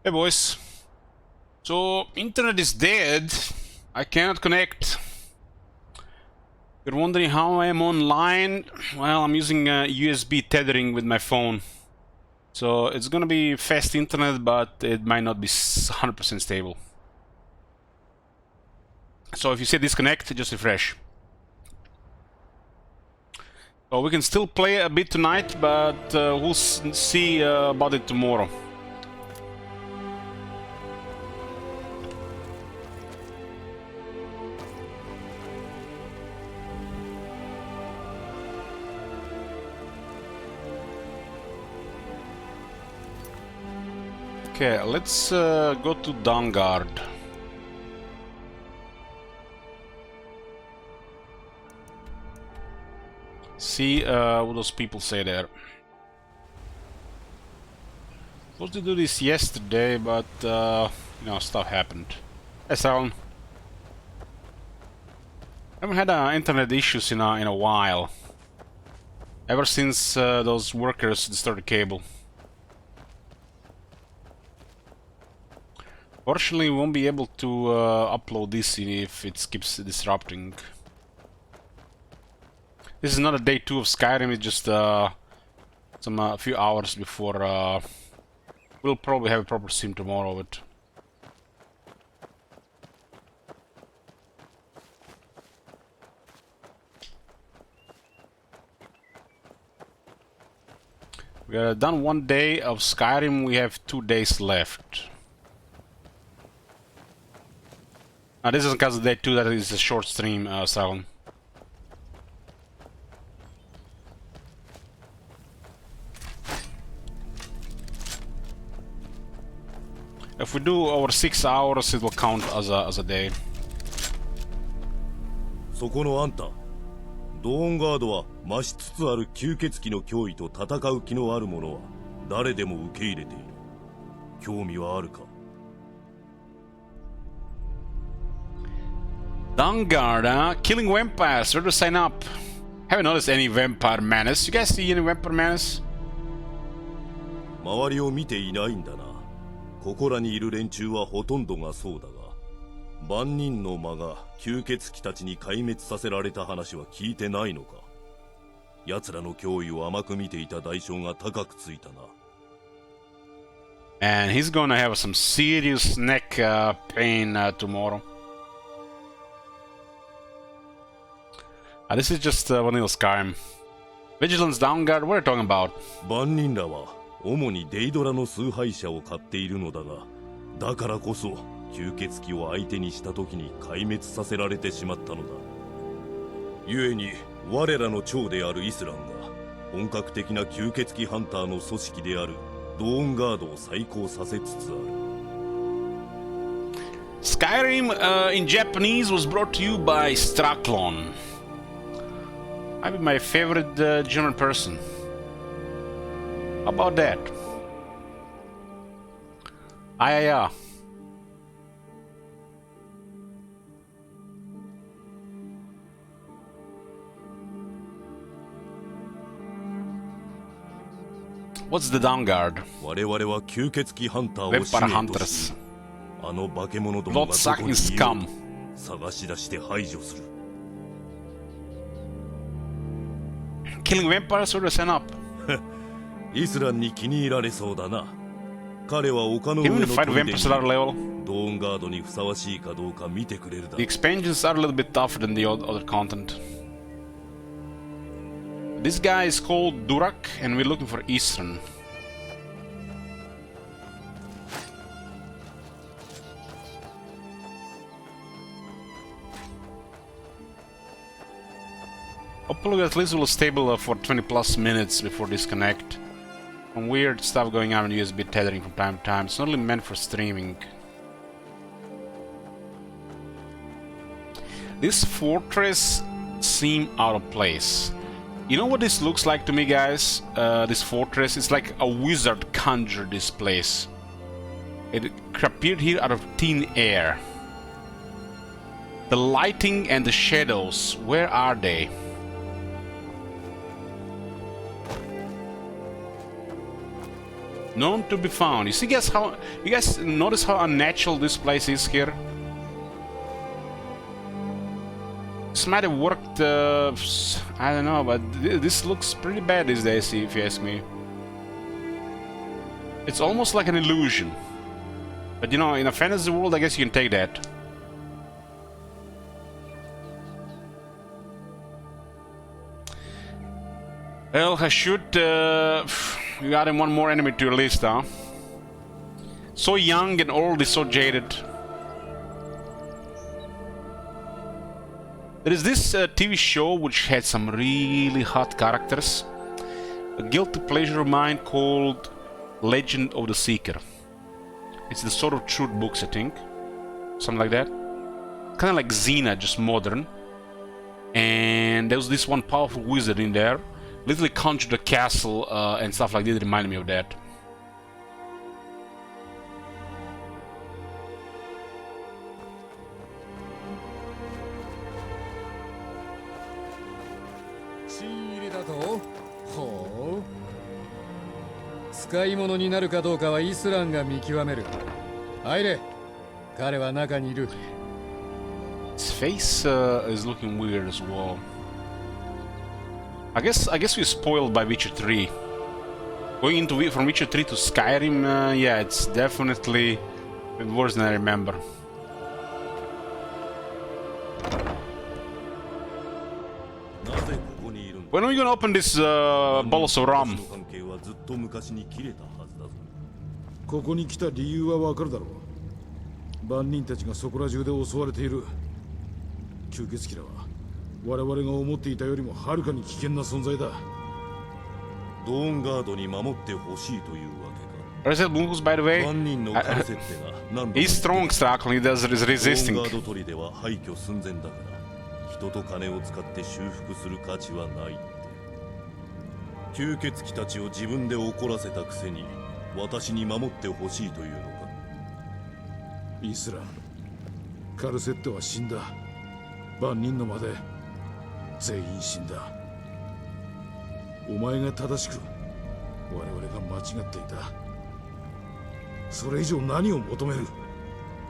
Hey boys. So, internet is dead. I cannot connect. You're wondering how I am online? Well, I'm using USB tethering with my phone. So, it's gonna be fast internet, but it might not be 100% stable. So, if you say disconnect, just refresh. So, we can still play a bit tonight, but we'll see about it tomorrow. Okay, let's go to Dangard. See what those people say there. Supposed to do this yesterday, but you know, stuff happened. Hey, Salon. Haven't had internet issues in a while. Ever since those workers destroyed the cable. Fortunately, we won't be able to upload this if it keeps disrupting. This is not a day 2 of Skyrim, it's just a few hours before we'll probably have a proper stream tomorrow. But we are done 1 day of Skyrim, we have 2 days left. Now this is because of day 2, that is a short stream, Salon. If we do over 6 hours, it will count as a day. そこのあんた、ドーンガードは増しつつある吸血鬼の脅威と戦う気のある者は誰でも受け入れている。興味はあるか? Dangard, huh? Killing vampires. Where to sign up? Haven't noticed any vampire menace. You guys see any vampire menace? 周りを見ていないんだな。ここらにいる連中はほとんどがそうだが、万人の魔が吸血鬼たちに壊滅させられた話は聞いてないのか。奴らの脅威を甘く見ていた代償が高くついたな。And he's gonna have some serious neck pain tomorrow. This is just vanilla Skyrim. Vigilance Dangard, what are you talking about? 万人らは主にデイドラの崇拝者を買っているのだが、だからこそ吸血鬼を相手にした時に壊滅させられてしまったのだ。故に我らの長であるイスランが本格的な吸血鬼ハンターの組織であるドーンガードを再興させつつある。Skyrim in Japanese was brought to you by Straklon. Might be my favorite German person. How about that? Yeah. What's the Dangard? 我々は吸血鬼ハンターを使命とし、あの化け物どもがどこにいよう探し出して排除する。Killing vampires or to sign up? イスランに気に入られそうだな。彼は丘の上 Even の to fight 砦に vampires at our level? ドーンガードにふさわしいかどうか見てくれるだろう。 The expansions are a little bit tougher than the other content. This guy is called Durak, and we're looking for Eastern. Hopefully at least we'll stable for 20 plus minutes before disconnect. Some weird stuff going on in USB tethering from time to time. It's not really meant for streaming. This fortress seems out of place. You know what this looks like to me, guys? This fortress is like a wizard conjured this place. It appeared here out of thin air. The lighting and the shadows, where are they? None to be found. You see, guys, how you guys notice how unnatural this place is here? This might have worked. I don't know, but this looks pretty bad these days, if you ask me. It's almost like an illusion. But you know, in a fantasy world, I guess you can take that. Well, I should. We added one more enemy to your list, huh? So young and already so jaded. There is this TV show which had some really hot characters. A guilty pleasure of mine called Legend of the Seeker. It's the sort of truth books, I think. Something like that. Kind of like Xena, just modern. And there was this one powerful wizard in there. Literally conjured a castle and stuff like that. It reminded me of that. His face is looking weird as well. I guess we're spoiled by Witcher 3. Going into from Witcher 3 to Skyrim, yeah, it's definitely worse than I remember. When are we gonna open this bottles of rum? ここに来た理由はわかるだろう。万人たちがそこら中で襲われている。吸血鬼らは我々が思っていたよりもはるかに危険な存在だ。ドーンガードに守ってほしいというわけか。Reset Bungus, by the way, 万人のカルセッテが何度も he's strong, Strackle, he does is ドーン resisting. ガード取りでは廃墟寸前だから、人と金を使って修復する価値はないって。吸血鬼たちを自分で怒らせたくせに私に守ってほしいというのか。イスラン、カルセッテは死んだ。万人の間で全員死んだ。お前が正しく我々が間違っていた。それ以上何を求める？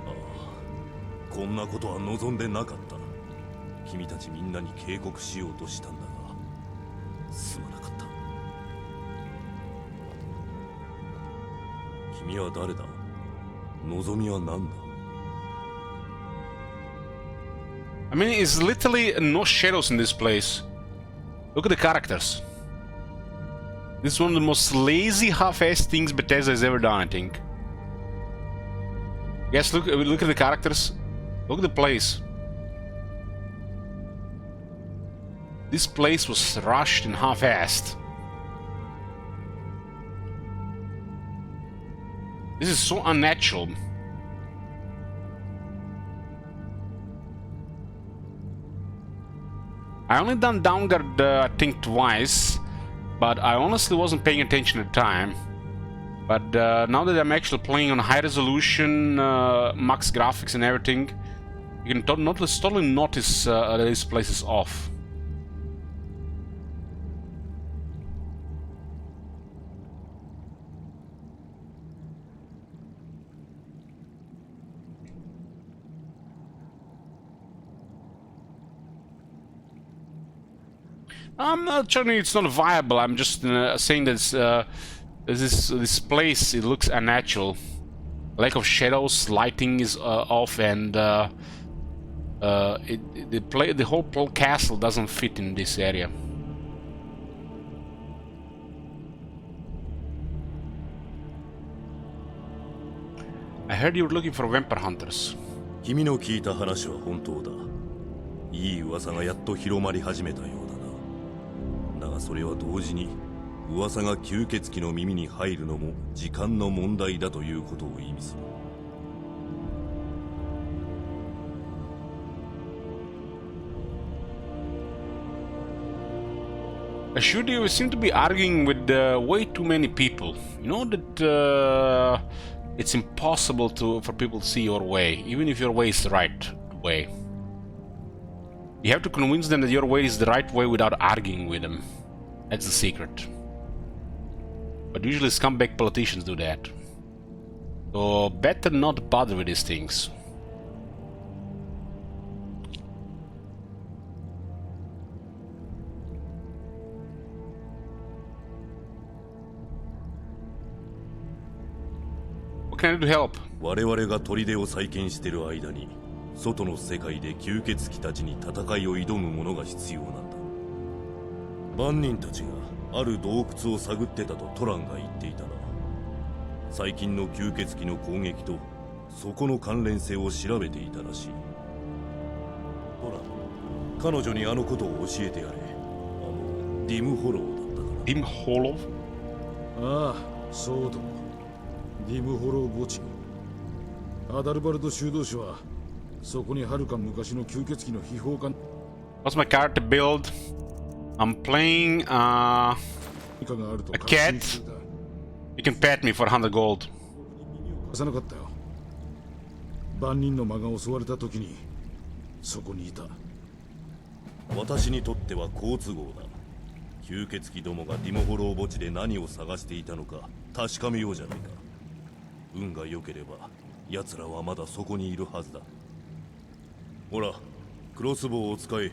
ああ、こんなことは望んでなかった。君たちみんなに警告しようとしたんだがすまなかった。君は誰だ？望みは何だ？ I mean, it's literally no shadows in this place. Look at the characters. This is one of the most lazy, half-assed things Bethesda has ever done, I think. Yes, look at the characters. Look at the place. This place was rushed and half-assed. This is so unnatural. I only done Downguard, I think, twice, but I honestly wasn't paying attention at the time. But now that I'm actually playing on high resolution, max graphics and everything, you can totally notice that this place is off. I'm not telling you it's not viable. I'm just saying that this place, it looks unnatural. Lack of shadows, lighting is off, and the whole castle doesn't fit in this area. I heard you were looking for vampire hunters. 君の聞いた話は本当だ。いい噂がやっと広まり始めたようだな。だがそれは同時に噂が吸血鬼の耳に入るのも時間の問題だということを意味する。Should you seem to be arguing with way too many people? You know that it's impossible for people to see your way, even if your way is the right way. You have to convince them that your way is the right way without arguing with them. That's the secret. But usually scumbag politicians do that. So better not bother with these things. What can I do to help? 我々が砦を再建している間に外の世界で吸血鬼たちに戦いを挑むものが必要なんだ。万人たちがある洞窟を探ってたとトランが言っていたな。最近の吸血鬼の攻撃とそこの関連性を調べていたらしい。トラン、彼女にあのことを教えてやれ。ディムホローだったから。ディムホロー？ああ、そうとも。ディムホロー墓地。アダルバルド修道士はそこにはるか昔の吸血鬼の秘宝館。What's my character build? I'm playing a cat. You can pet me for 100 gold. 貸さなかったよ。万人の魔が襲われた時にそこにいた。私にとっては好都合だ。吸血鬼どもがディモホロー墓地で何を探していたのか確かめようじゃないか。運が良ければ奴らはまだそこにいるはずだ。ほら、クロスボウを使え。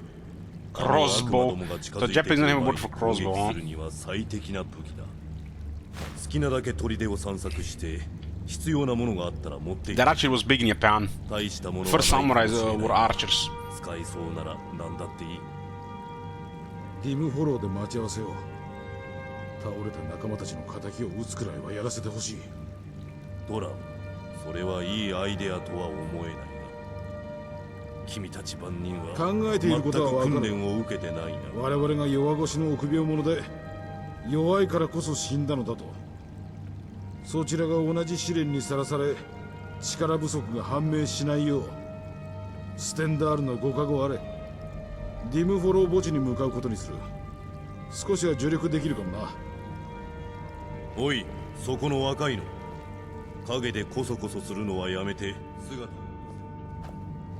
Crossbow. The Japanese name word for crossbow. するには最適な武器だ。好きなだけ砦を散策して必要なものがあったら持っていく。 That actually was big in Japan. 大したものは First samurais were archers. 使いそうなら何だっていい。ディムフォローで待ち合わせを。倒れた仲間たちの仇を撃つくらいはやらせてほしい。ドラム、それはいいアイデアとは思えないな。君たち万人は考えていることは分かる。全く訓練を受けてないな。我々が弱腰の臆病者で弱いからこそ死んだのだと。そちらが同じ試練にさらされ力不足が判明しないようステンダールのご加護あれ。ディムフォロー墓地に向かうことにする。少しは助力できるかもな。おい、そこの若いの、影でコソコソするのはやめて姿。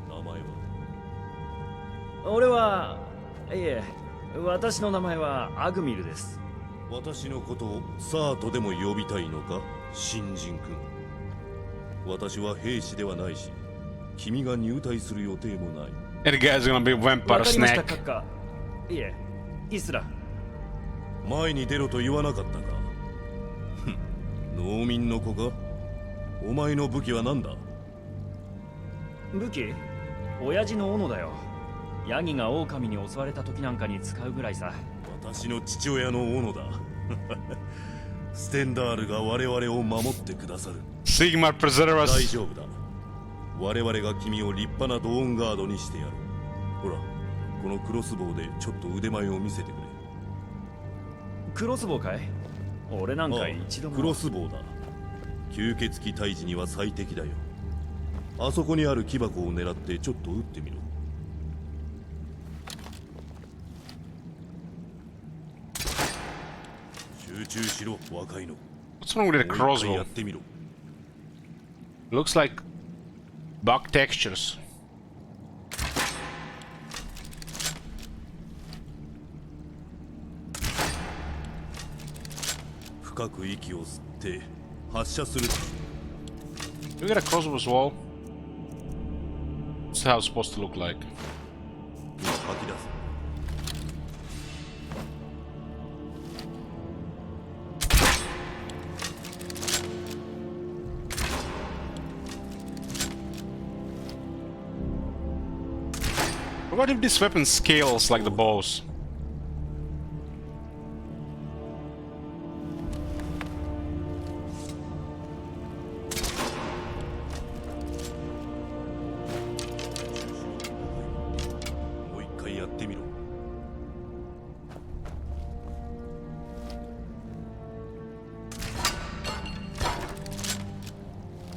名前は？俺はいえ、私の名前はアグミルです。私のことをサートでも呼びたいのか、新人君。私は兵士ではないし、君が入隊する予定もない。That guy's gonna be a わ vampire かりました、 snack. 閣下。いえ、イスラ。前に出ろと言わなかったか。ふん、農民の子か。お前の武器は何だ？武器？親父の斧だよ。ヤギが狼に襲われた時なんかに使うぐらいさ。私の父親の斧だ。ステンダールが我々を守ってくださる。 Sigmar preserve 大 us. 丈夫だ。我々が君を立派なドーンガードにしてやる。ほら、このクロスボウでちょっと腕前を見せてくれ。クロスボウかい？俺なんか一度も。クロスボウだ。吸血鬼退治には最適だよ。あそこにある木箱を狙ってちょっと撃ってみろ。集中しろ、若いの。 What's wrong with the もう一回 crossbow? やってみろ。 Looks like bug textures. 深く息を吸って発射する。 Do you get a crossbow as well? That's how it's supposed to look like. 吐き出す。 What if this weapon scales like the bows?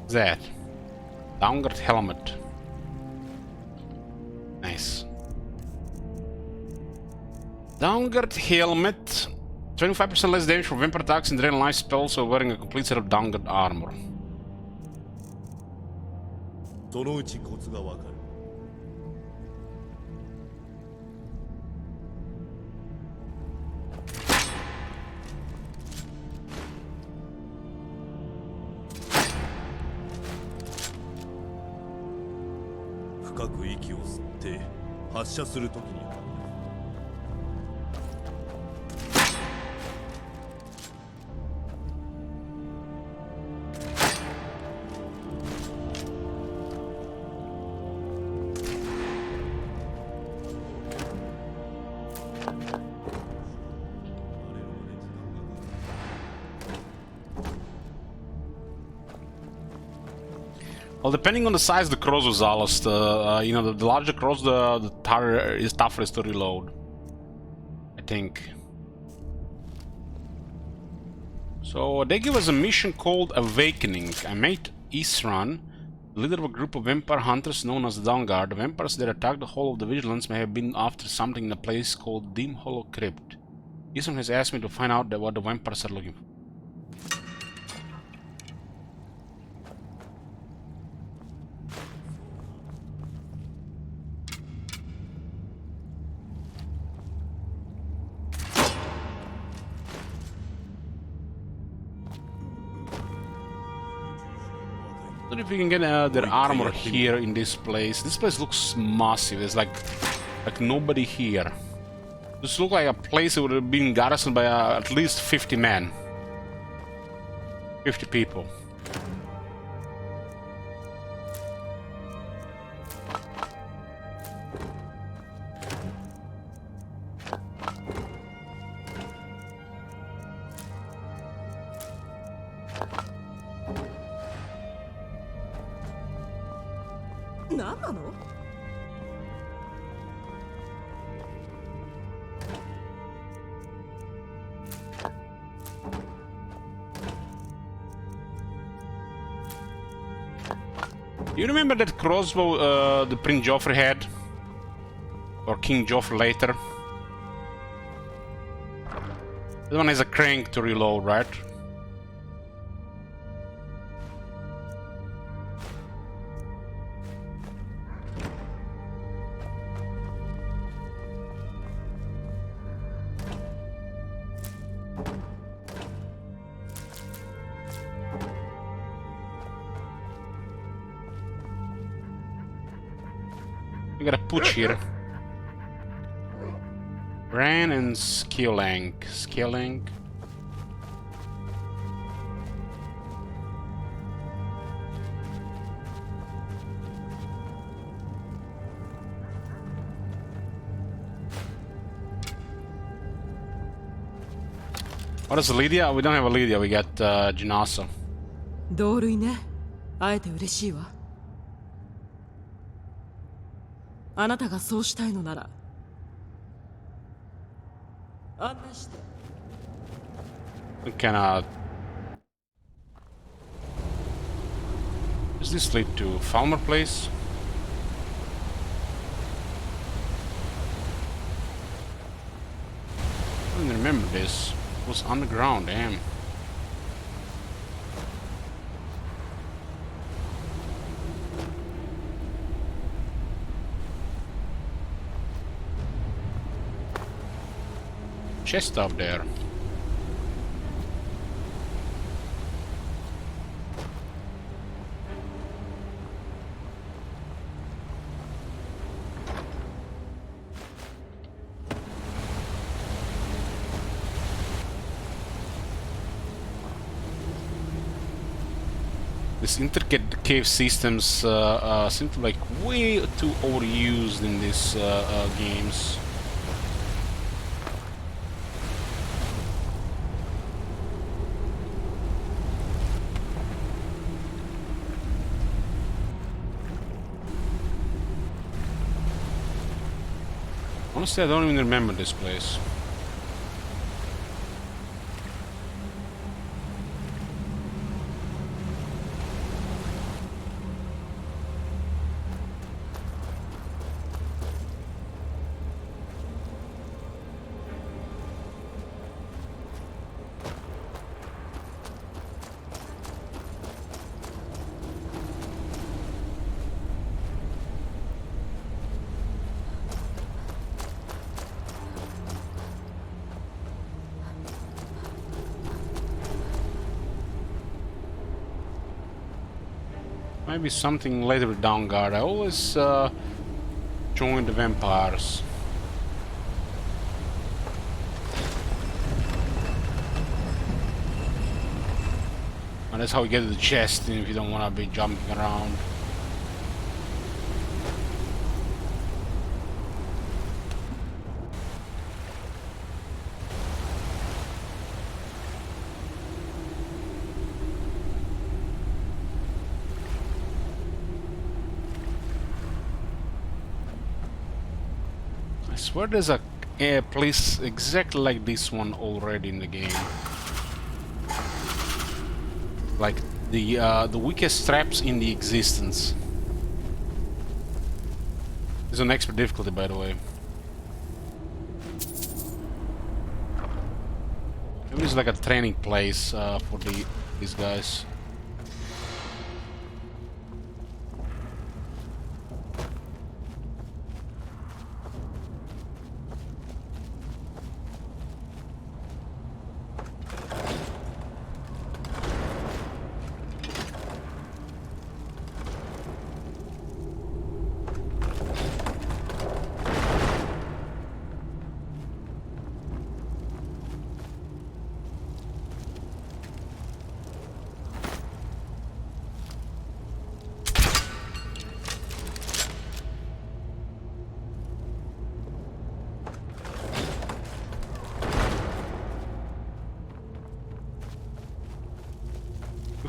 That downward helmet. Nice. Downward helmet. 25% less damage from vampire attacks and drain life spells while wearing a complete set of downward armor. そのうちコツがわかる。深く息を吸って発射するときに。Well, depending on the size of the cross, Zalos, you know, the larger cross, the tougher is to reload, I think. So they give us a mission called Awakening. I made Isran, leader of a group of vampire hunters known as the Dawnguard. The vampires that attacked the Hall of the Vigilance may have been after something in a place called Dim Hollow Crypt. Isran has asked me to find out what the vampires are looking for. I don't know if we can get their armor here in this place. This place looks massive. There's like nobody here. This looks like a place that would have been garrisoned by at least 50 men. 50 people. You remember that crossbow the Prince Joffrey had? Or King Joffrey later? This one has a crank to reload, right? We got a putsch here. Bran and Skilling. Skilling. What is Lydia? We don't have a Lydia, we got Janasa. 同類ね。会えて嬉しいわ。あなたがそうしたいのなら案内して。 We cannot. Does this lead to Falmer Place? I don't remember this. It was underground, damn. Chest up there. These intricate cave systems seem to like way too overused in these games. Honestly, I don't even remember this place. Maybe something later with Dawnguard. I always join the vampires. And that's how you get to the chest if you don't want to be jumping around. I swear there's a place exactly like this one already in the game. Like the weakest traps in the existence. It's on expert difficulty, by the way. Maybe it's like a training place for these guys.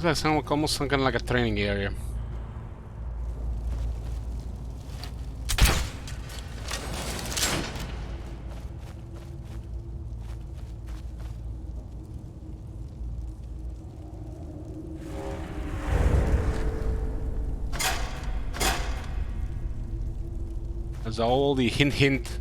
Looks like almost some kind of like a training area. There's all the hint.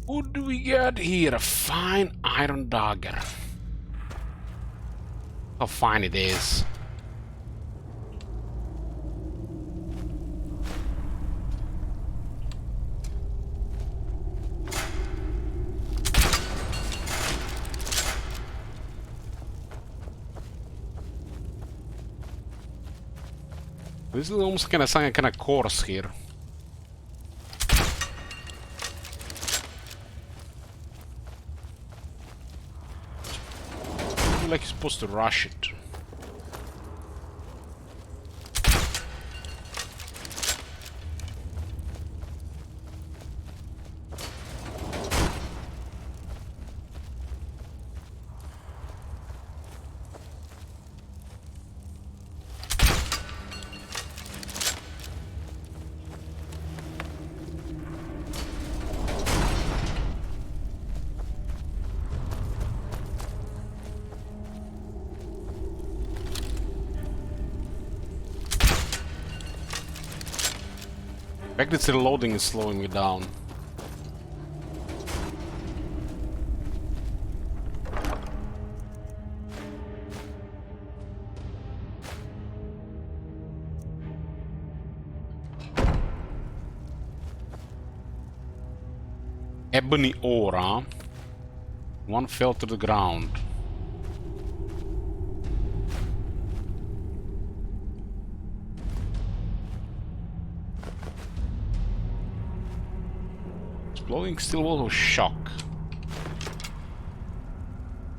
What do we got here? A fine iron dagger. How fine it is. This is almost kind of course here. Like you're supposed to rush it. The fact that the loading is slowing me down. Ebony ore, huh? One fell to the ground. Exploding steel wall of shock.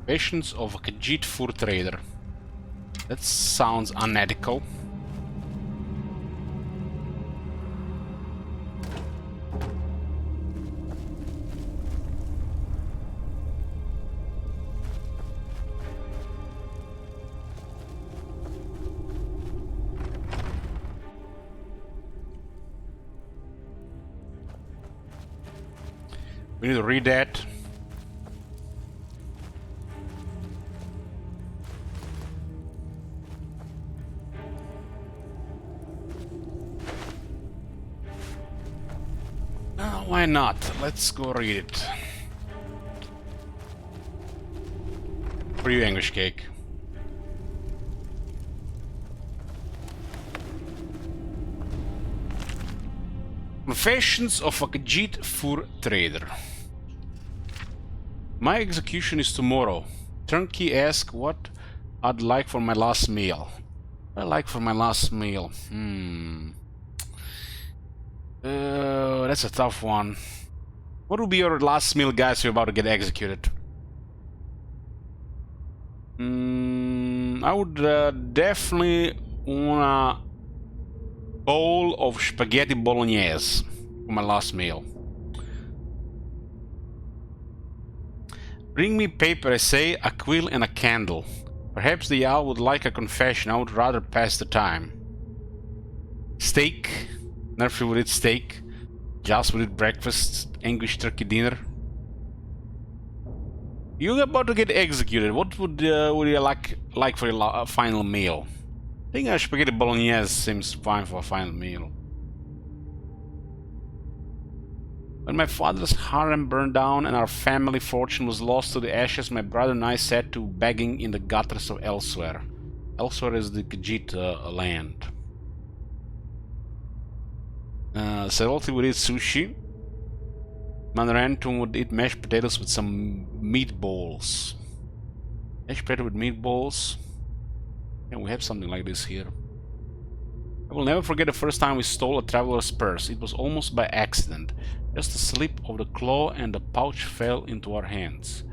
Patience of a Khajiit fur trader. That sounds unethical. We need to read that. Why not? Let's go read it. For you, English cake. Confessions of a Khajiit fur trader. My execution is tomorrow. Turnkey asks what I'd like for my last meal. What I like for my last meal? That's a tough one. What would be your last meal, guys, if you're about to get executed? I would definitely want a bowl of spaghetti bolognese for my last meal. Bring me paper, I say, a quill and a candle. Perhaps the owl would like a confession. I would rather pass the time. Steak. Never would eat steak. Just would eat breakfast. English turkey dinner. You're about to get executed. What would you like for your final meal? I think a spaghetti bolognese seems fine for a final meal. When my father's harem burned down and our family fortune was lost to the ashes, my brother and I set to begging in the gutters of Elsewhere. Elsewhere is the Khajiit land. Serolti would eat sushi. Manrantum would eat mashed potatoes with some meatballs. Mashed potato with meatballs. Yeah, we have something like this here. I will never forget the first time we stole a traveler's purse. It was almost by accident. Just a slip of the claw and the pouch fell into our hands.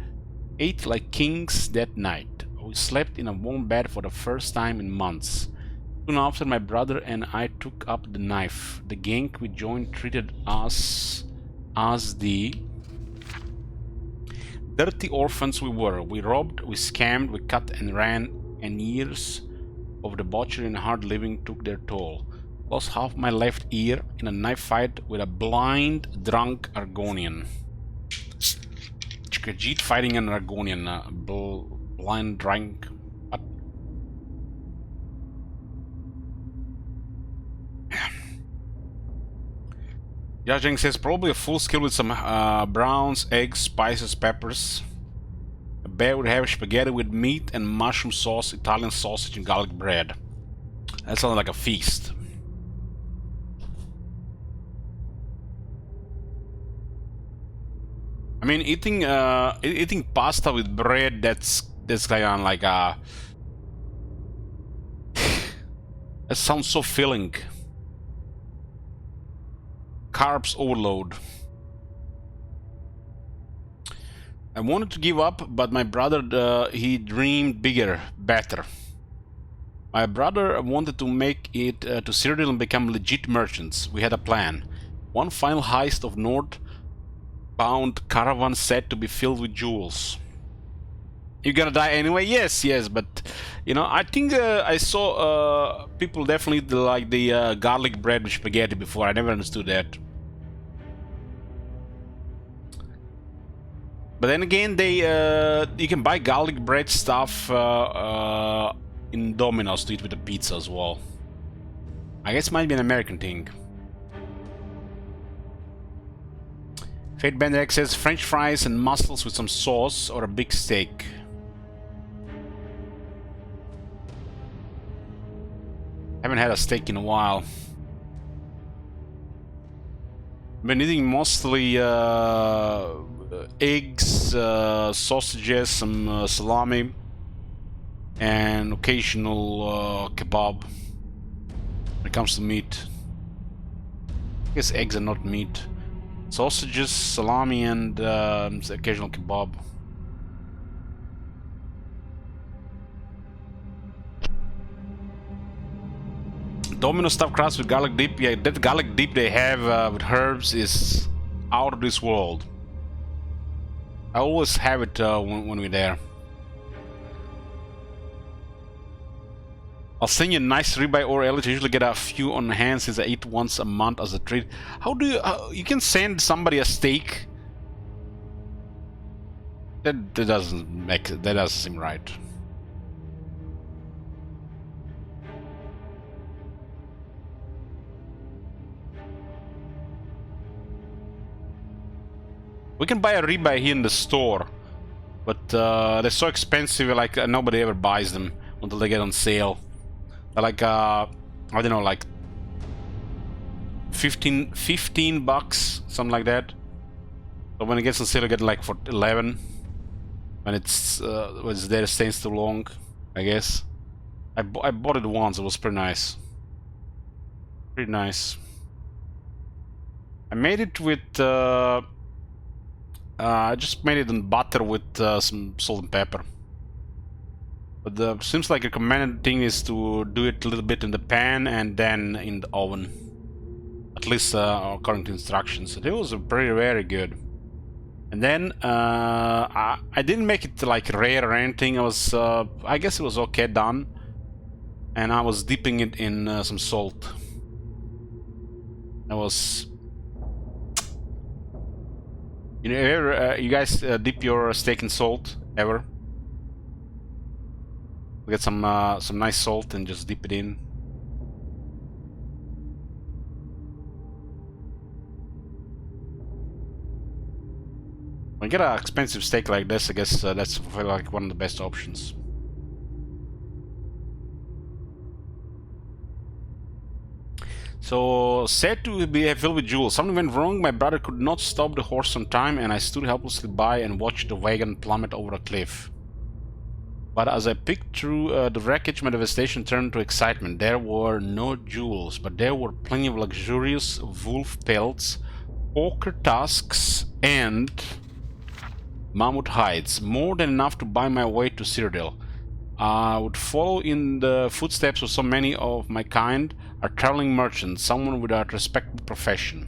Ate like kings that night. We slept in a warm bed for the first time in months. Soon after, my brother and I took up the knife. The gang we joined treated us as the dirty orphans we were. We robbed, we scammed, we cut and ran, and years of debauchery and hard living took their toll. Lost half my left ear in a knife fight with a blind, drunk Argonian. Khajiit fighting an Argonian, blind, drunk. What? Yajeng says probably a full skill with some browns, eggs, spices, peppers. A bear would have spaghetti with meat and mushroom sauce, Italian sausage, and garlic bread. That sounds like a feast. I mean, eating pasta with bread, that's kind of like a... That sounds so filling. Carbs overload. I wanted to give up, but my brother, he dreamed bigger, better. My brother wanted to make it to Cyrodiil and become legit merchants. We had a plan. One final heist of northbound caravan said to be filled with jewels. You're gonna die anyway? Yes, but you know, I think I saw people definitely like the garlic bread with spaghetti before. I never understood that. But then again, you can buy garlic bread stuff in Domino's to eat with the pizza as well. I guess it might be an American thing. Fate Bender X says French fries and mussels with some sauce or a big steak. Haven't had a steak in a while. Been eating mostly eggs, sausages, some salami, and occasional kebab. When it comes to meat, I guess eggs are not meat. Sausages, salami, and occasional kebab. Domino stuffed crust with garlic dip. Yeah, that garlic dip they have with herbs is out of this world. I always have it when we're there. I'll send you a nice ribeye or elite. I usually get a few on hand since I eat once a month as a treat. How do you... you can send somebody a steak? That doesn't seem right. We can buy a rebuy here in the store, but they're so expensive, like nobody ever buys them until they get on sale. They're like, I don't know, like 15 bucks, something like that. So when it gets on sale, I get like for 11. When it's there, it stays too long, I guess. I bought it once, it was pretty nice. Pretty nice. I made it with, I just made it in butter with some salt and pepper. But seems like a recommended thing is to do it a little bit in the pan and then in the oven. At least according to instructions. It was very good. And then I didn't make it like rare or anything. I guess it was okay done. And I was dipping it in some salt. I was, you know, you guys dip your steak in salt ever? Get some nice salt and just dip it in. When you get an expensive steak like this, I guess that's like one of the best options. So, said to be filled with jewels. Something went wrong. My brother could not stop the horse on time, and I stood helplessly by and watched the wagon plummet over a cliff. But as I picked through the wreckage, my devastation turned to excitement. There were no jewels, but there were plenty of luxurious wolf pelts, poker tusks, and mammoth hides. More than enough to buy my way to Cyrodiil. I would follow in the footsteps of so many of my kind, a traveling merchant, someone with a respectable profession.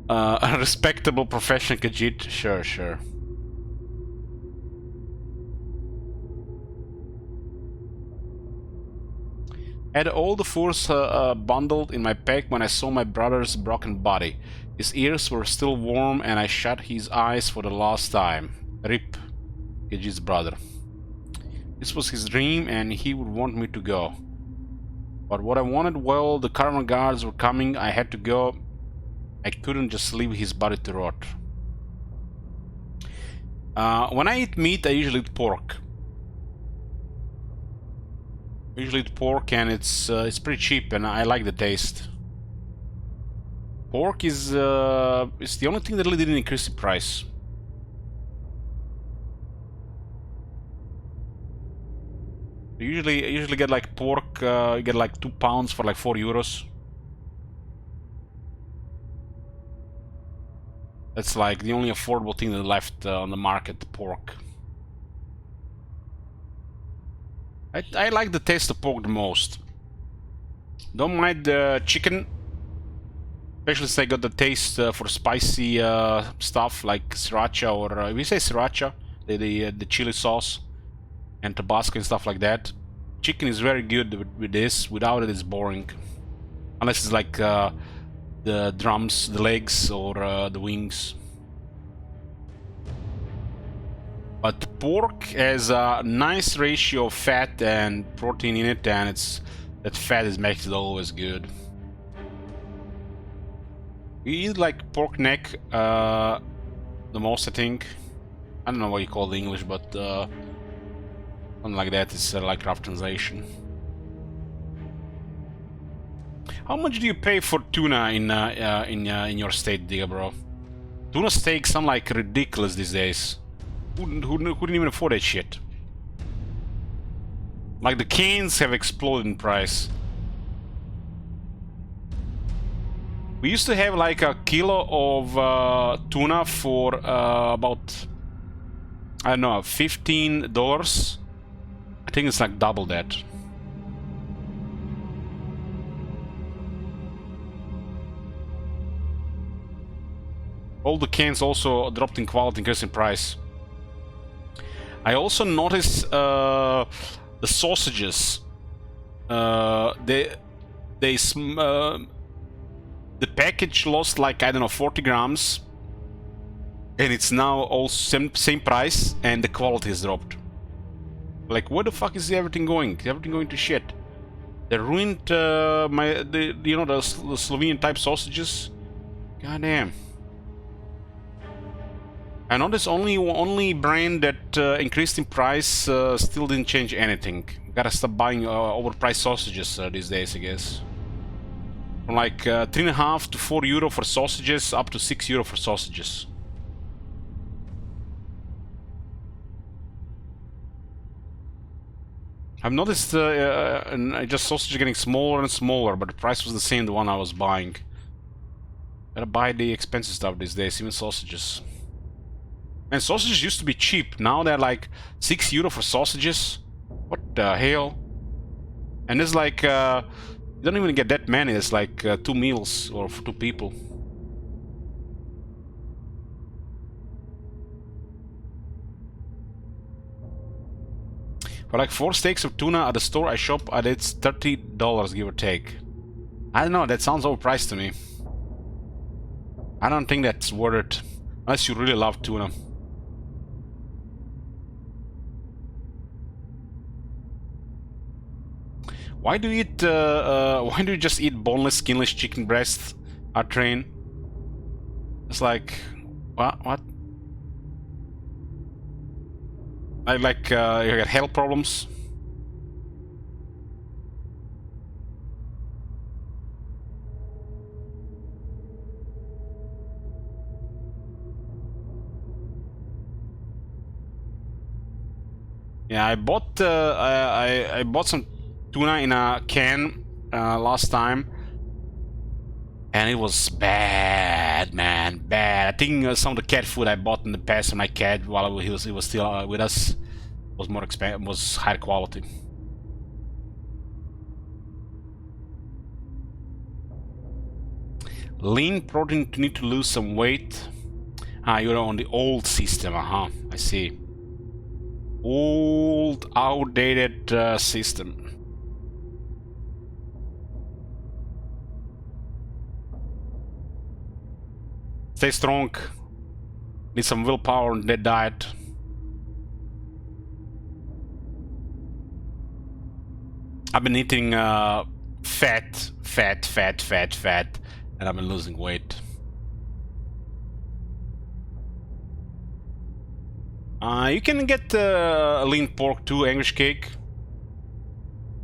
A respectable profession, Khajiit? Sure. Had all the furs bundled in my pack when I saw my brother's broken body. His ears were still warm and I shut his eyes for the last time. Rip, Khajiit's brother. This was his dream and he would want me to go. But what I wanted, well, the caravan guards were coming, I had to go. I couldn't just leave his body to rot. When I eat meat, I usually eat pork. And it's pretty cheap and I like the taste. Pork is the only thing that really didn't increase the price. I usually get like pork, you get like 2 pounds for like €4. That's like the only affordable thing that left on the market, pork. I like the taste of pork the most. Don't mind the chicken, especially since I got the taste for spicy stuff like sriracha or we say sriracha, the chili sauce and Tabasco and stuff like that. Chicken is very good with this. Without it, it's boring, unless it's like the drums, the legs, or the wings. But pork has a nice ratio of fat and protein in it, and that fat makes it always good. You eat like pork neck the most, I think. I don't know what you call it in English, but something like that is like rough translation. How much do you pay for tuna in your state, Digga, bro? Tuna steaks sound like ridiculous these days. Who couldn't even afford that shit? Like the cans have exploded in price. We used to have like a kilo of tuna for about, I don't know, $15. I think it's like double that. All the cans also dropped in quality, increased in price. I also noticed the sausages. The package lost like, I don't know, 40 grams, and it's now all same price, and the quality has dropped. Like, where the fuck is everything going? Is everything going to shit? They ruined the Slovenian type sausages. God damn. I noticed only brand that increased in price still didn't change anything. Gotta stop buying overpriced sausages these days, I guess. From like 3.5 to 4 euro for sausages, up to 6 euro for sausages. I've noticed just sausage getting smaller and smaller, but the price was the same, the one I was buying. Gotta buy the expensive stuff these days, even sausages. And sausages used to be cheap. Now they're like 6 euro for sausages. What the hell? And it's like, you don't even get that many. It's like 2 meals or for 2 people. For like 4 steaks of tuna at the store I shop at, it's $30, give or take. I don't know, that sounds overpriced to me. I don't think that's worth it. Unless you really love tuna. Why do you eat, why do you just eat boneless, skinless chicken breasts at train? It's like, what? Like, you got health problems? Yeah, I bought I bought some tuna in a can last time, and it was bad, man, bad. I think some of the cat food I bought in the past for my cat while he was still with us was more expensive, was higher quality. Lean protein to need to lose some weight. Ah, you're on the old system, I see. Old, outdated system. Stay strong. Need some willpower in that diet. I've been eating fat, and I've been losing weight. You can get lean pork too, English cake,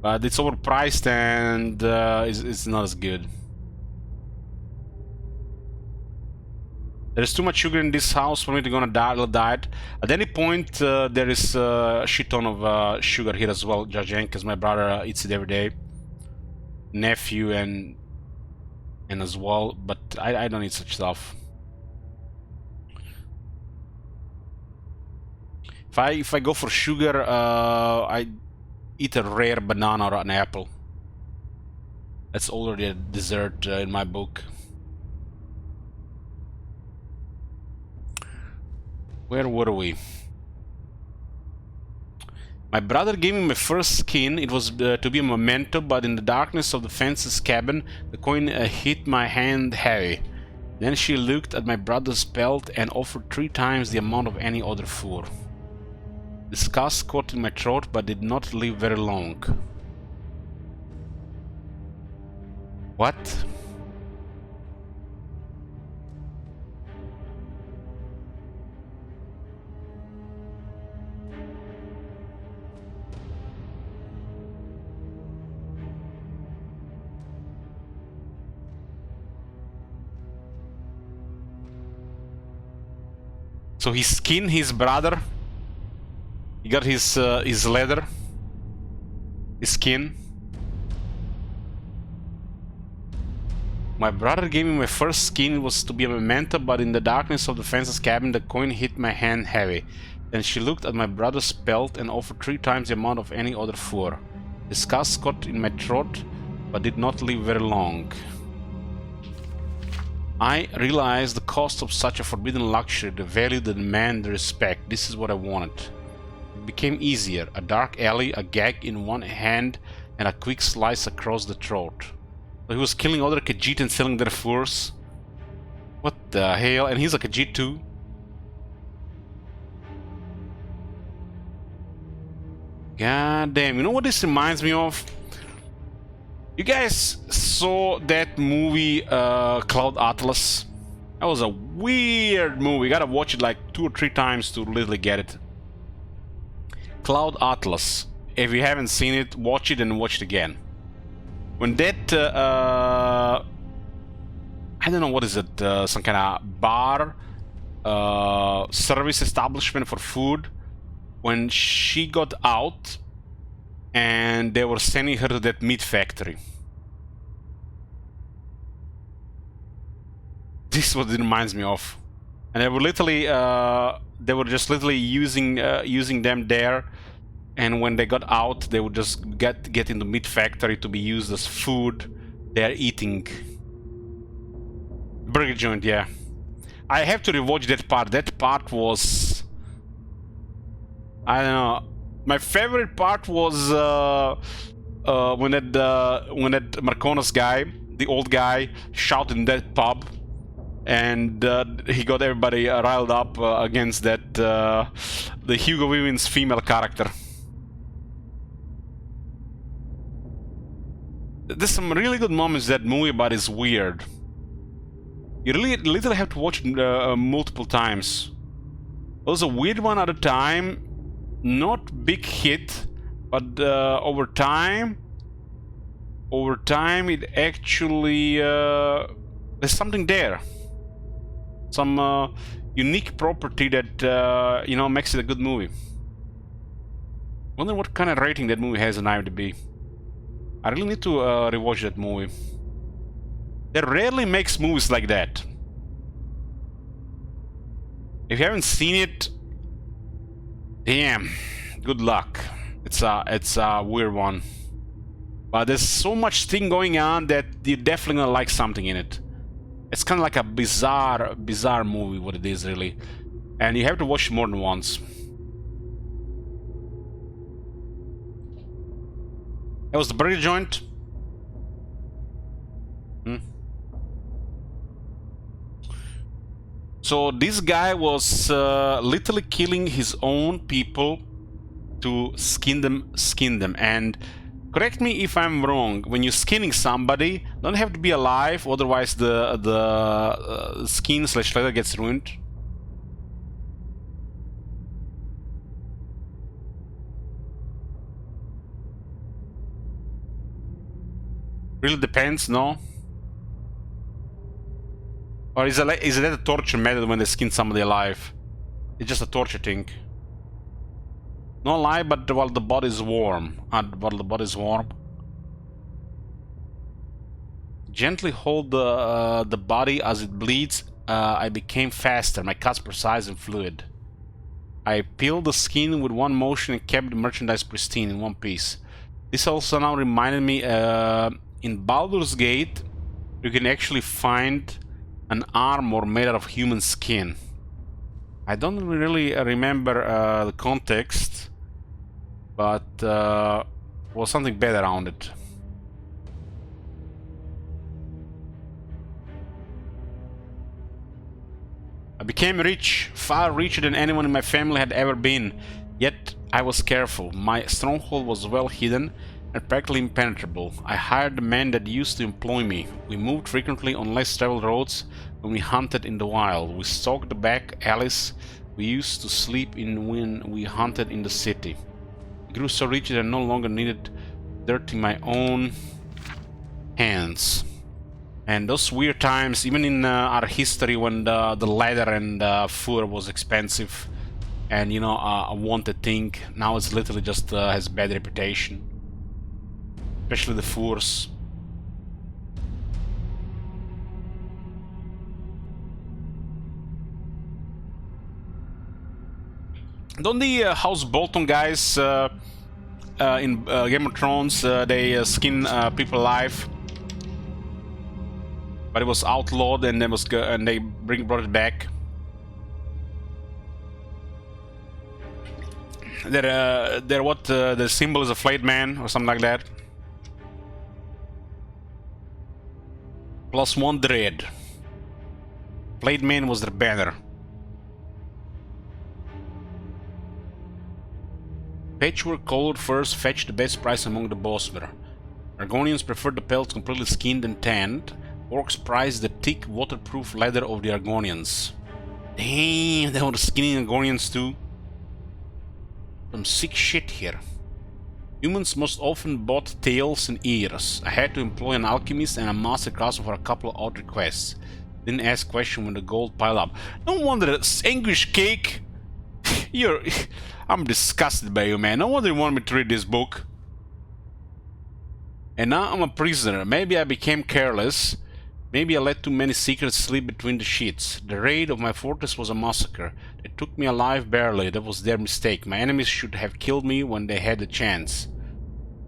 but it's overpriced and it's not as good. There's too much sugar in this house for me to go on a diet. At any point, there is a shit ton of sugar here as well, Judge Yank, because my brother eats it every day. Nephew and as well, but I don't eat such stuff. If I go for sugar, I eat a rare banana or an apple. That's already a dessert in my book. Where were we? My brother gave me my first skin. It was to be a memento, but in the darkness of the fence's cabin, the coin hit my hand heavy. Then she looked at my brother's belt and offered 3 times the amount of any other four. Disgust caught in my throat, but did not live very long. What? So he skinned his brother. He got his leather, his skin. My brother gave me my first skin. It was to be a memento, but in the darkness of the fence's cabin, the coin hit my hand heavy. Then she looked at my brother's belt and offered 3 times the amount of any other 4. Disgust got in my throat, but did not live very long. I realized the cost of such a forbidden luxury, the value, the demand, the respect. This is what I wanted. It became easier. A dark alley, a gag in one hand, and a quick slice across the throat. So he was killing other Khajiit and selling their furs. What the hell? And he's a Khajiit too? God damn. You know what this reminds me of? You guys saw that movie Cloud Atlas? That was a weird movie. You gotta watch it like 2 or 3 times to really get it. Cloud Atlas. If you haven't seen it, watch it and watch it again. When that, I don't know, what is it, some kind of bar, service establishment for food, when she got out and they were sending her to that meat factory. This is what it reminds me of. And they were literally, they were just literally using them there. And when they got out, they would just get in the meat factory to be used as food they're eating. Burger joint, yeah. I have to rewatch that part. That part was... I don't know. My favorite part was when that Marconis guy, the old guy, shouted in that pub. And he got everybody riled up against that, the Hugo Weaving's female character. There's some really good moments in that movie, but it's weird. You really literally have to watch it multiple times. It was a weird one at the time, not big hit, but over time it actually there's something there, some unique property that you know, makes it a good movie. Wonder what kind of rating that movie has on IMDb. I really need to rewatch that movie. They rarely makes movies like that. If you haven't seen it, damn, good luck. It's a weird one, but there's so much thing going on that you're definitely gonna like something in it. It's kind of like a bizarre movie, what it is really, and you have to watch it more than once. That was the burger joint. So this guy was literally killing his own people to skin them. And correct me if I'm wrong. When you're skinning somebody, don't have to be alive, otherwise the skin/leather gets ruined. Really depends, no? Or is it a torture method when they skin somebody alive? It's just a torture thing. No lie, but while the body is warm. While the body is warm. Gently hold the body as it bleeds. I became faster. My cuts precise and fluid. I peeled the skin with one motion and kept the merchandise pristine in one piece. This also now reminded me, in Baldur's Gate, you can actually find an armor made out of human skin. I don't really remember the context, but was something bad around it. I became rich, far richer than anyone in my family had ever been, yet I was careful. My stronghold was well hidden and practically impenetrable. I hired the men that used to employ me. We moved frequently on less traveled roads when we hunted in the wild. We stalked the back alleys we used to sleep in when we hunted in the city. I grew so rich that I no longer needed dirt in my own hands. And those weird times, even in our history, when the leather and fur was expensive and, you know, a wanted thing, now it's literally just has bad reputation. Especially the furs. Don't the House Bolton guys in Game of Thrones, they skin people alive? But it was outlawed, and they brought it back. They're what the symbol is, a flayed man or something like that. +1 dread. Flayed man was their banner. Patchwork colored furs fetched the best price among the Bosmer. Argonians preferred the pelts completely skinned and tanned. Orcs prize the thick, waterproof leather of the Argonians. Damn, they were skinny Argonians too. Some sick shit here. Humans most often bought tails and ears. I had to employ an alchemist and a master craftsman for a couple of odd requests. Didn't ask questions when the gold piled up. No wonder it's English cake. I'm disgusted by you, man. No wonder you want me to read this book. And now I'm a prisoner. Maybe I became careless. Maybe I let too many secrets slip between the sheets. The raid of my fortress was a massacre. They took me alive barely. That was their mistake. My enemies should have killed me when they had the chance.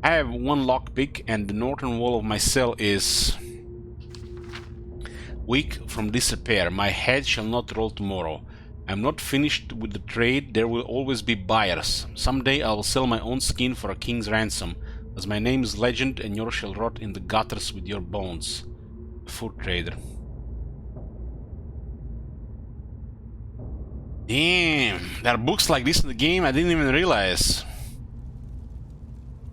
I have one lockpick, and the northern wall of my cell is weak from disrepair. My head shall not roll tomorrow. I am not finished with the trade. There will always be buyers. Someday I will sell my own skin for a king's ransom, as my name is legend, and yours shall rot in the gutters with your bones. Food trader. Damn, there are books like this in the game. I didn't even realize.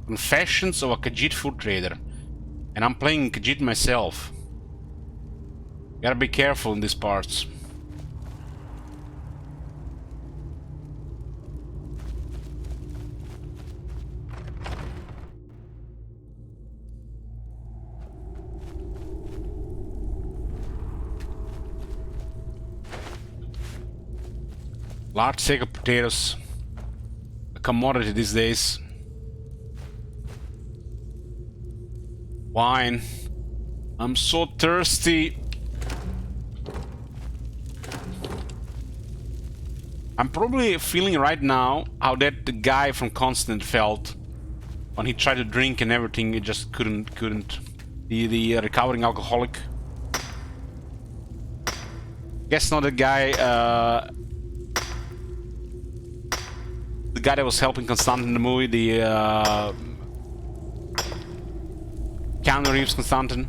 Confessions of a Khajiit food trader. And I'm playing Khajiit myself. Gotta be careful in these parts. Large sack of potatoes. A commodity these days. Wine. I'm so thirsty. I'm probably feeling right now how that the guy from Constant felt when he tried to drink and everything. He just couldn't. The recovering alcoholic. Guess not the guy. The guy that was helping Constantine in the movie, the Keanu Reeves Constantine.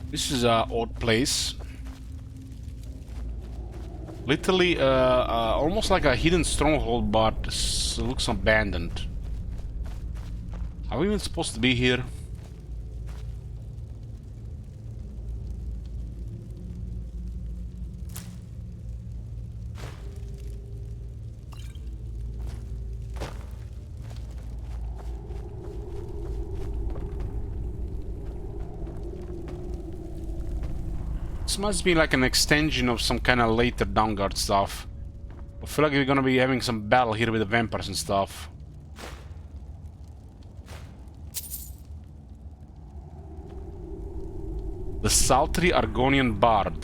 This is a odd place. Literally, almost like a hidden stronghold, but looks abandoned. Are we even supposed to be here? This must be like an extension of some kind of later Dawnguard stuff. I feel like we're gonna be having some battle here with the vampires and stuff. The Sultry Argonian Bard.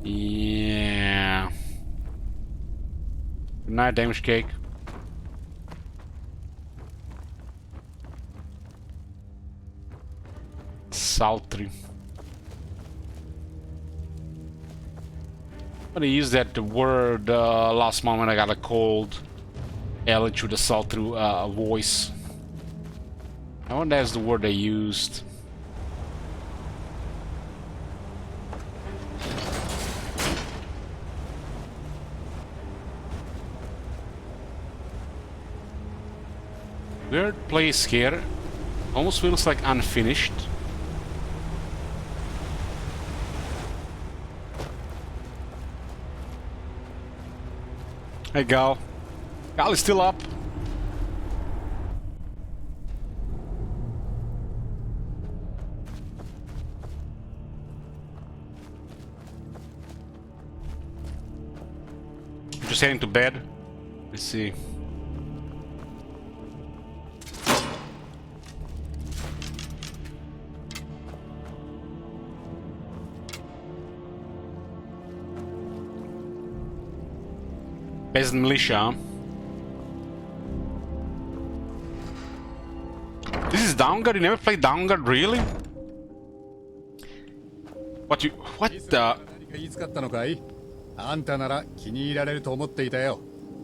Yeah. Good night, damage cake. Sultry. But I used that word last moment. I got a cold. Lich with a sultry voice. I wonder if that's the word I used. Weird place here. Almost feels like unfinished. Hey, Gal. Gal is still up. Just heading to bed. Let's see. Peasant militia. This is Dawnguard? You never played Dawnguard, really? What the? 言いつかったのかい？あんたなら気に入られると思っていたよ。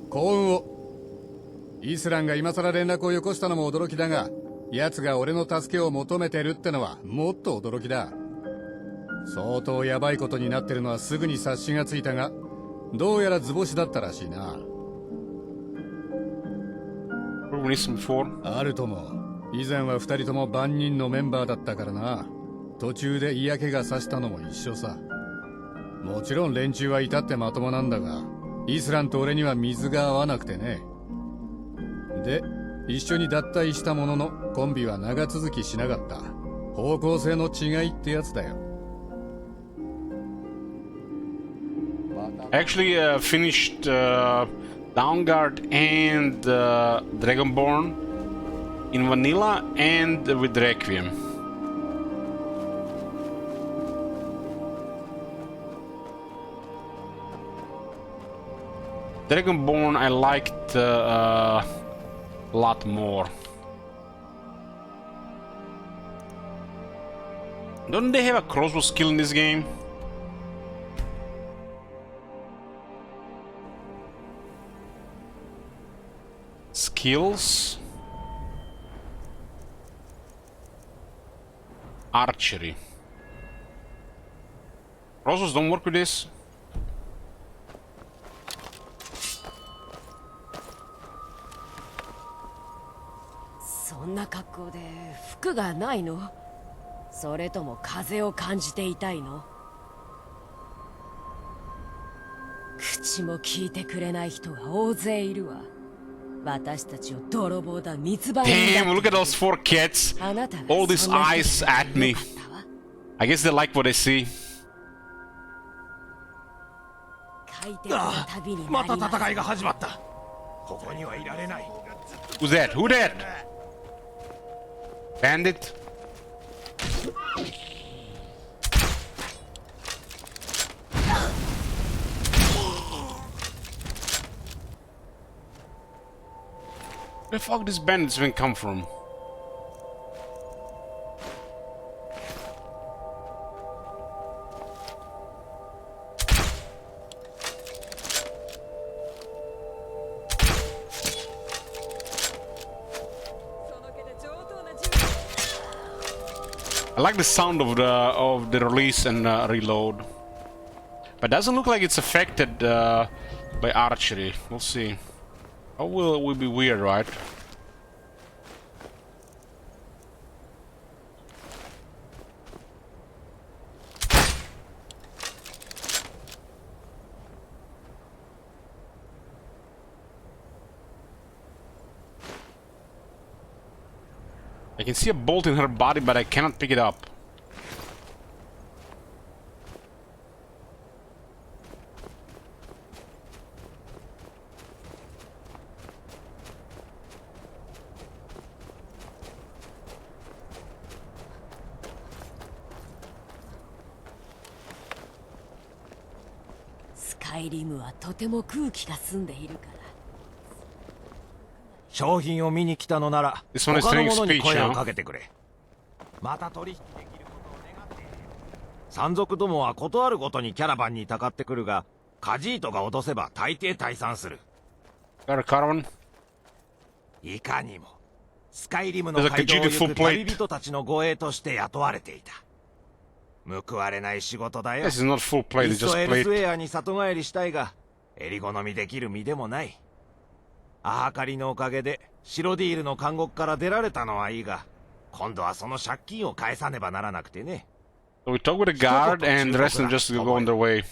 幸運を。イスランが今さら連絡をよこしたのも驚きだが、奴が俺の助けを求めてるってのはもっと驚きだ。相当ヤバいことになってるのはすぐに察しがついたが、どうやら図星だったらしいな。あるとも。以前は二人とも万人のメンバーだったからな。途中で嫌気がさしたのも一緒さ。もちろん連中は至ってまともなんだが、イスランと俺には水が合わなくてね。で、一緒に脱退したもののコンビは長続きしなかった。方向性の違いってやつだよ。Actually, finished Downguard and Dragonborn in vanilla and with Requiem. Dragonborn I liked a lot more. Don't they have a crossbow skill in this game? Skills? Archery. Crossbows don't work with this? そんな格好で服がないの？それとも風を感じていたいの？口も聞いてくれない人が大勢いるわ。私たちを泥棒だ、密売人だ。Damn, look at those 4 cats. All these eyes at me. I guess they like what they see. また戦いが始まった。ここにはいられない。Who's that? Who that? Bandit? Where the fuck these bandits even come from? I like the sound of the release and reload, but doesn't look like it's affected by archery. We'll see. Oh, will be weird, right? I can see a bolt in her body, but I cannot pick it up. Skyrim はとても空気が澄んでいるから。商品を見に来たのなら This one is 他の saying 者に speech, 声を huh? かけてくれ。また取引できることを願っている。山賊どもは断るごとにキャラバンにたかってくるが、カジートが脅せば大抵退散する。Got a caravan? いかにもスカイリムの街道を行く旅人たちの護衛として雇われていた。報われない仕事だよ。 This is not full plate, い it's っそ just エルスウ plate. ェアに里帰りしたいが、襟好みできる身でもない。アーカリのおかげで白ディールの監獄から出られたのはいいが、今度はその借金を返さねばならなくてね。So we talk with the guard and the rest of them just go on their way.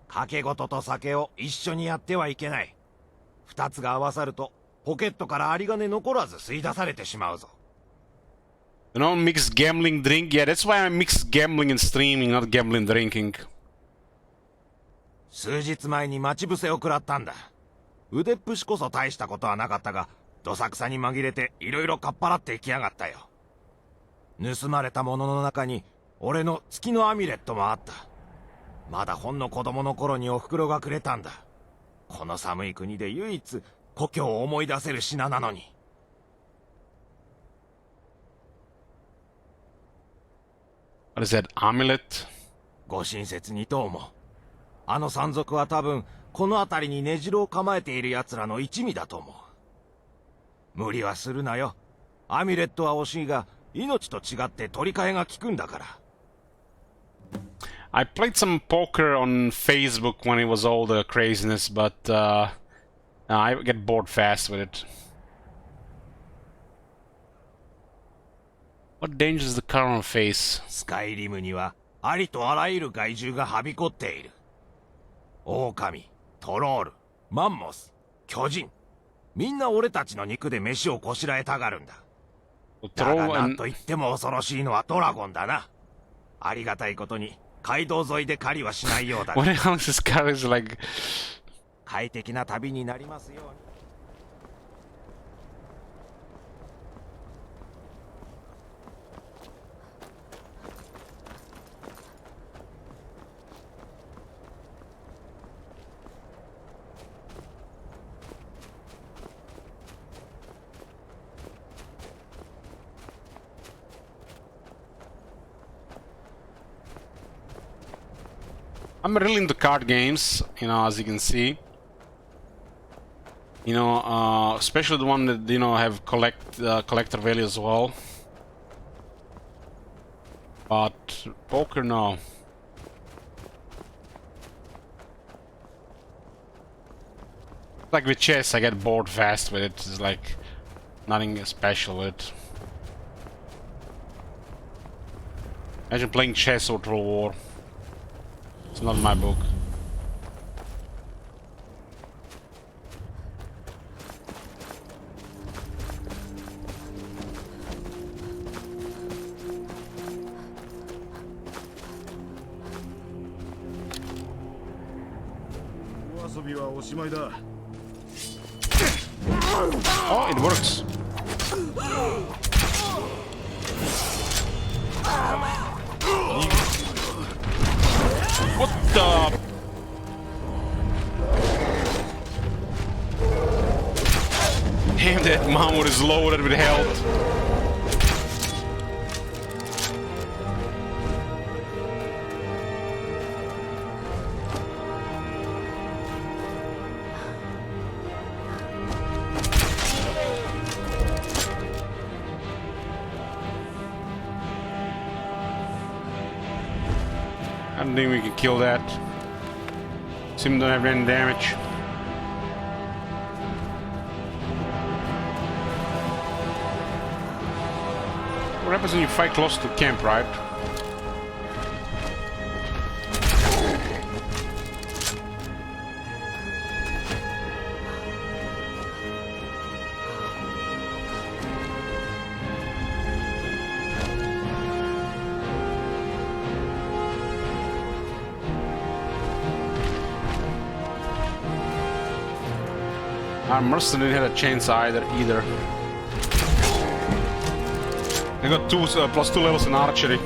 賭け事と酒を一緒にやってはいけない。二つが合わさるとポケットから有り金残らず吸い出されてしまうぞ。You know, mix gambling, drink. Yeah, that's why I mix gambling and streaming, not gambling, drinking. 数日前に待ち伏せを食らったんだ。腕っぷしこそ大したことはなかったが、どさくさに紛れていろいろかっぱらってきやがったよ。盗まれたものの中に俺の月のアミュレットもあった。まだほんの子供の頃におふくろがくれたんだ。この寒い国で唯一故郷を思い出せる品なのに。What is that, amulet? ご親切にどうも。あの山賊は多分この辺りに根城を構えている奴らの一味だと思う。無理はするなよ。アミュレットは惜しいが、命と違って取り替えが効くんだから。I played some poker on Facebook when it was all the craziness, but I get bored fast with it. What dangers does the Skyrim face? スカイリムにはありとあらゆる害獣がはびこっている。狼、トロール、マンモス、巨人、みんな俺たちの肉で飯をこしらえたがるんだ。だがなんと言っても恐ろしいのはドラゴンだな。ありがたいことに街道沿いで狩りはしないようだ。What the hell is this car is like? 快適な旅になりますように。I'm really into card games, you know, as you can see. You know, especially the one that, you know, have collector value as well. But poker, no. Like with chess, I get bored fast with it. It's like nothing special with it. Imagine playing chess or Total War. It's not in my book. Oh, it works. What the? Damn, that Mahmoud is loaded with health. I don't think we can kill that. Sim don't have any damage. What happens when you fight close to camp, right? Our mercenary didn't have a chance either. I got +2 levels in archery.